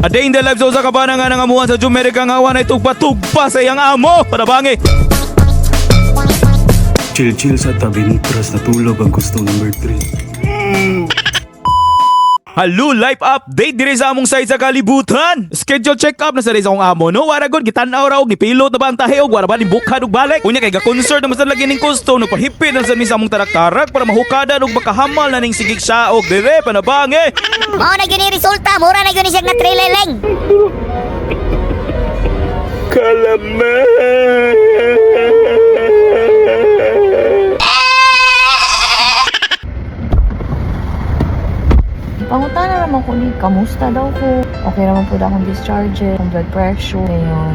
A day in the life sa usa ka bana nga nangamuhan sa jumerica nga awan ay tugpa-tugpa sa iyang amo. Panabangi. Chill-chill sa tabi ni Pras na tulog ang gusto number 3. Hello, life update diri sa among side sa kalibutan. Schedule check-up na sa rin sa akong amo, no? Wara gud gitanaw raw og nipilot na ba ang tahi og wara ba ni bukad og balik. Unya kay ga-concert na masan lagi ning kusto nagpahipit na sa mi sa among tarak-tarak para mahukadan og makahamal na ning sigig siya og dire panabangi. Mao na gyud ni resulta, mura na gyud ni siya natrileleng. Pangutana naman ko ni, kamusta daw ko? Okay naman po daw akong discharge, ang blood pressure. Ngayon,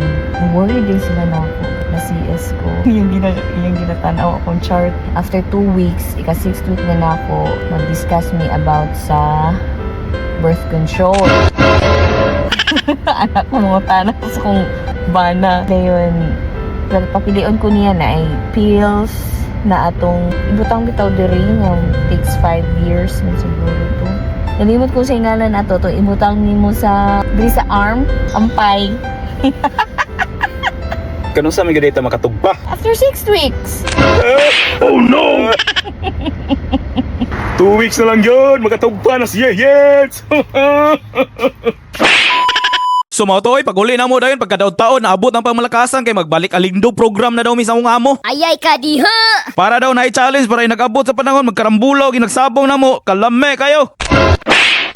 worry din sila na ako, na CS ko. yung ginatanaw akong chart. After 2 weeks, ika-6th week na ako, mag-discuss me about sa birth control. Anak ko mga tanak sa kong bana. Ngayon, papilion ko niya na ay pills na atong ibutang bitaw diri nga takes 5 years na siguro to. Nalimot ko sa ingalan ato to ibutang nimo sa diri sa arm, ampay. Kanong sa mi gadita makatugpa? After 6 weeks. Oh no! 2 weeks na lang yun, makatugpa na siya yet! So mga toy, pag uli na mo dayon pagkadaon-taon naabot ang pangmalakasan kay magbalik alindog program na daw mi sa akong amo. Ayay ka diha. Para daw na i-challenge para nag-abot sa panahon magkarambulaw ginagsabong na mo, kalame kayo.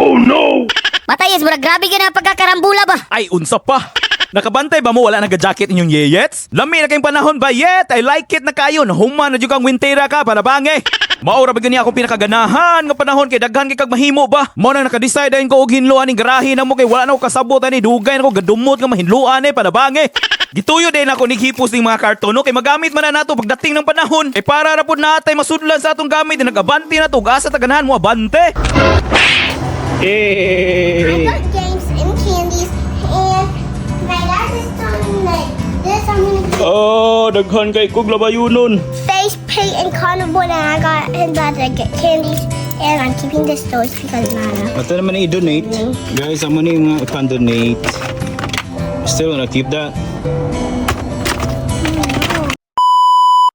Oh no! Matayes, mura grabe ka na pagkakarambula ba? Ay, unsa pa? Nakabantay ba mo wala naga-jacket inyong yeyets? Lami na kayong panahon ba yet? I like it na kayo. Nahuman na dyan kang wintera ka, panabangi. Maura ba ganyan akong pinakaganahan nga panahon kay daghan kay kag mahimo ba? Mo na naka-decide ayin ko og hinluan ning garahe na mo kay wala na ko kasabot ani dugay na ko gadumot nga mahinluan panabangi. Gituyo din ako nighipos ning mga karton no kay magamit man na nato pagdating ng panahon. Eh para ra pud natay masudlan sa atong gamit nag-abante na to asa ta ganahan mo abante. I got games and candies, and my dad is telling me like this. I'm gonna get Oh, daghan kay kog labayunon. face paint and carnival, and I got his dad to get candies, and I'm keeping the stores because Nana. Ito naman i-donate. Guys, ang muna yung mga ipan-donate. Still wanna keep that?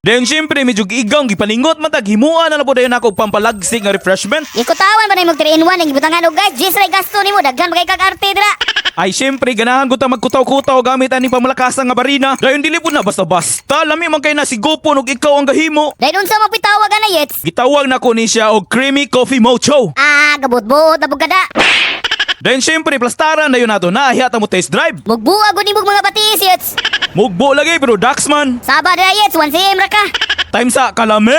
Then syempre medyo giigang gipaningot man tag himuan na po dayon ako og pampalagsik nga refreshment. Ikutawan ba na yung 3-in-1 ang ibutangan og guys? Jis ray gasto nimo daghan ba kay kag arte dira? Ay syempre ganahan ko ta magkutaw-kutaw gamit ani pamalakas nga barina. Dayon dili pud na basta-basta lami man kay nasigupon og ikaw ang gahimo. Dahil unsa mo pitawag na yets? Gitawag na ko ni siya og creamy coffee mocho. Ah, gabot-bot na bugada. Then syempre plastaran dayon nato na ahiya ta mo test drive. Mugbuwa gud nimo mga batis yets. Mugbo lagi pero Daxman. Sabad na yets, 1 cm ra ka. Time sa kalame.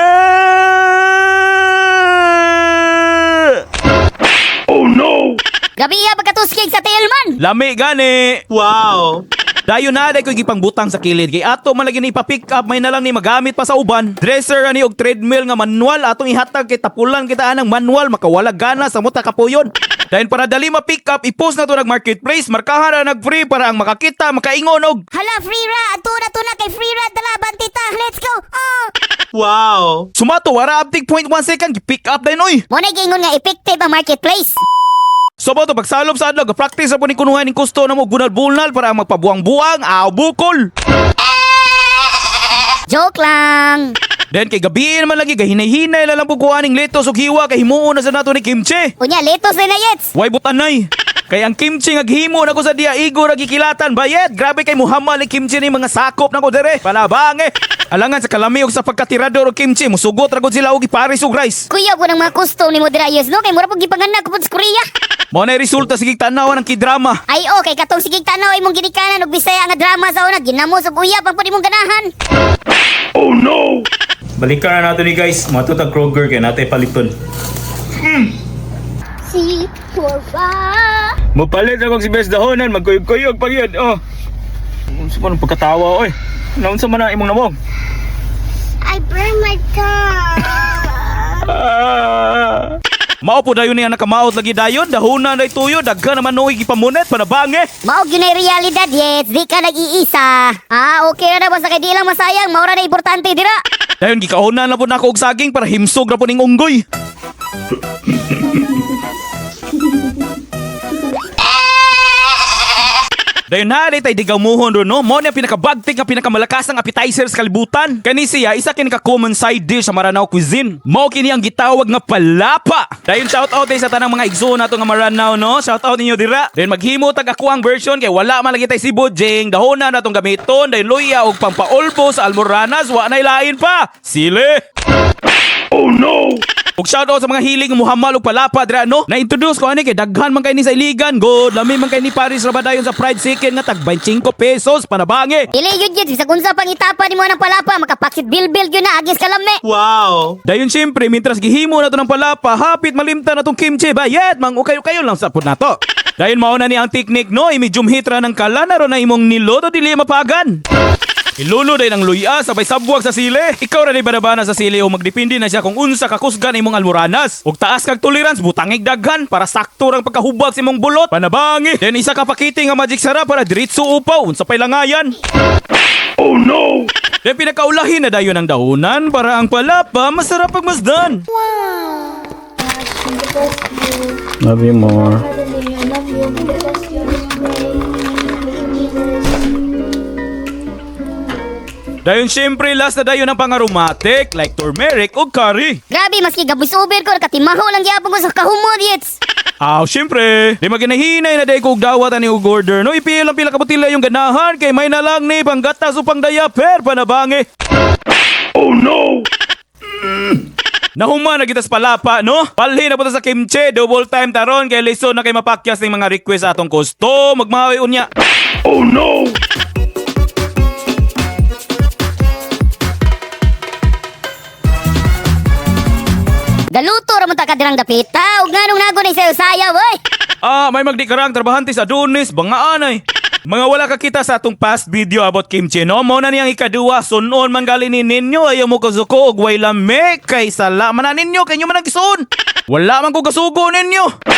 Oh no! Gabi ya pagkatuskig sa tailman. Lami gani. Wow! Dayon na day ko gipangbutang sa kilid kay ato man lagi ni ipa-pick up may na lang ni magamit pa sa uban. Dresser ani og treadmill nga manual atong ihatag kay tapulan kita anang manual makawala gana sa muta kapuyon. Dayon para dali ma-pick up i-post na to nag marketplace markahan na nag free para ang makakita makaingon og Hala, free ra. Ato na kay free ra dalaban tita. Let's go. Oh. Wow! sumato wara abtig 0.1 second gi-pick up dayon oy. Mo na gingon nga effective ang marketplace. So ba to pagsalob sa adlaw ga-practice sa po ni kunuhan ning kusto na mo bunal-bunal para ang magpabuang-buang bukol. Joke lang. Then kay gabi naman lagi gahinay-hinay lang po kuhaning letos ug hiwa kay himuon na sa nato ni Kimchi. Unya, letos na na yets. Way butanay. Kay ang kimchi nga gihimo na ko sa dia igo ra gikilatan bayet. Grabe kay muhamal ni kimchi ni mga sakop na ko dire. Palabange. Alangan sa kalami og sa pagkatirador og kimchi musugot ra gud sila og ipares og rice. Kuya ko ng mga kusto ni mo dira yes no kay mura pag gipanganak ko sa Korea. Mao na resulta sige tanawan ng kidrama. Ay okay katong sigig tanaw imong ginikanan og Bisaya nga drama sa una ginamos og uyab ang pud imong ganahan. Oh no. Balikan na nato ni guys. Matutag Kroger kaya natin paliton. See, Papa. Mapalit ako si Bes Dahonan. Magkuyog-kuyog pag yun. Oh. Unsa man ang pagkatawa oy. Naunsa man ang imong namong? I burned my tongue. Mao po dayon niya nakamaot lagi dayon dahuna day tuyo daghan naman noy gipamunet panabange. Mao ginay realidad yets di ka nag-iisa. Ah okay ra basta kay di lang masayang maura na importante dira. Dayon gikahunan na po nako og saging para himsog ra po ning unggoy. Dayon na tay digamuhon ron no. Mo na pinakabagtik nga pinakamalakasang appetizer sa kalibutan. Kani siya isa kini ka common side dish sa Maranao cuisine. Mao kini ang gitawag nga palapa. Dayon shout out sa tanang mga igsoon nato nga Maranao no. Shout out ninyo dira. Dayon maghimo tag ako ang version kay wala man lagi tay sibojeng, dahonan natong gamiton, dayon luya og pampaulbo sa almoranas, wa nay lain pa. Sile. Oh no! Ug shoutout sa mga hilig nga muhamal og palapa dira no. Na-introduce ko ani kay daghan man kay ni sa iligan god. Lami man kay ni Paris Rabadayon sa fried chicken nga tag 25 pesos panabangi. Dili yun yun, bisag unsa pang itapa ni mo ng palapa, makapaksit bilbil yun na agis kalame. Wow. Dayon syempre mintras gihimo nato ng palapa, hapit malimta natong kimchi bayet mang ukayo-kayo lang sa pud nato. Dayon mao na ni ang teknik no, imedium heat ra ng kala na ron na imong niloto dili mapagan. Ilulo day ng luya sabay sabwag sa sili. Ikaw ra day banabana sa sili o magdepende na siya kung unsa ka kusgan imong almoranas. Ug taas kag tolerance butangig daghan para sakto rang pagkahubag sa imong bulot. Panabangi. Then isa ka pakiti nga magic sarap para diretso upaw unsa pay langayan. Oh no! Then pinakaulahin na dayon ang dahunan para ang palapa masarap pagmasdan. Love you more. Dayon syempre last na dayon ang pangaromatic like turmeric o curry. Grabe, maski gabus uber ko, katimaho lang gyapon ko sa kahumod yets. Syempre, di maginahinay na day kog dawat ani og order no. Ipil ang pila ka botella yung ganahan kay may na lang ni panggatas o pangdayaper panabangi. Oh no! Nahuma na kita sa palapa, no? Palhi na po sa kimchi, double time taron kay lison na kay mapakyas ng mga request atong gusto. Magmawi unya. Oh no! Galuto ra man ta kadirang dapita, ug nganong nagunay sayo sayaw oy. May magdikarang trabahante sa Adonis, bangaan ay. Mga wala kakita sa atong past video about kimchi, no? Mao na niyang ikaduwa, sunon man gali ni ninyo, ayaw mo kazuko og way lame, kay sala man na ninyo, kay nyo man nagisuon. Wala man ko kasugo ninyo.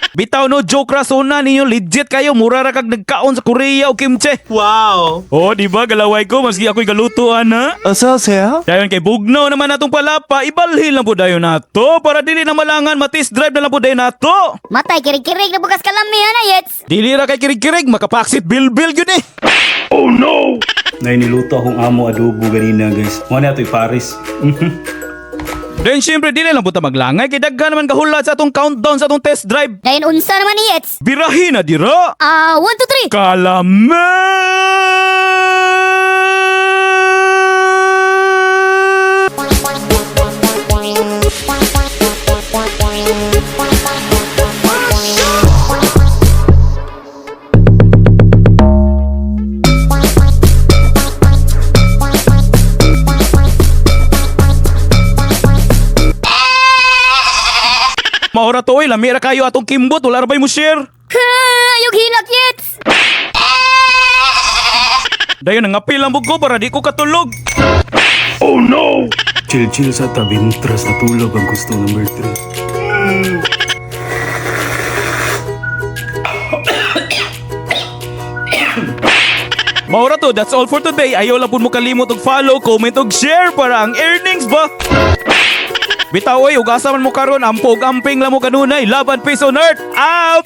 Bitaw no, joke ra suna ninyo, legit kayo, mura ra kag nagkaon sa Korea o kimchi. Wow! Oh, di ba galaway ko, maski ako'y galutuan na. 어서오세요. Dayon kay bugnaw naman natong palapa, ibalhin lang po dayon nato para dili na malangan matis drive na lang po dayon nato. Matay kirig-kirig na bukas kalame na yets. Dili ra kay kirig-kirig, makapaksit bilbil yun eh. Oh no! Nay niluto akong amo adobo ganina guys. Mo na ito'y Paris. Then syempre dili lang po ta maglangay kay daghan naman kahulat sa atong countdown sa atong test drive. Dayon unsa naman ni yets? Birahin na dira. 1, 2, 3. Kalame! Maura to lamira kayo atong kimbot, wala ra bay mo share. Ha, ayog hinak yets. Dayon nangapil ang bugo para di ko katulog. Oh no! Chill-chill sa tabintras na tulog ang gusto number 3. Maura to, that's all for today. Ayaw lang po mo kalimot og follow, comment og share para ang earnings ba. Bitaw oy, ugasa man mo karon, ampog amping lang mo kanunay. Laban, peace on earth. Out!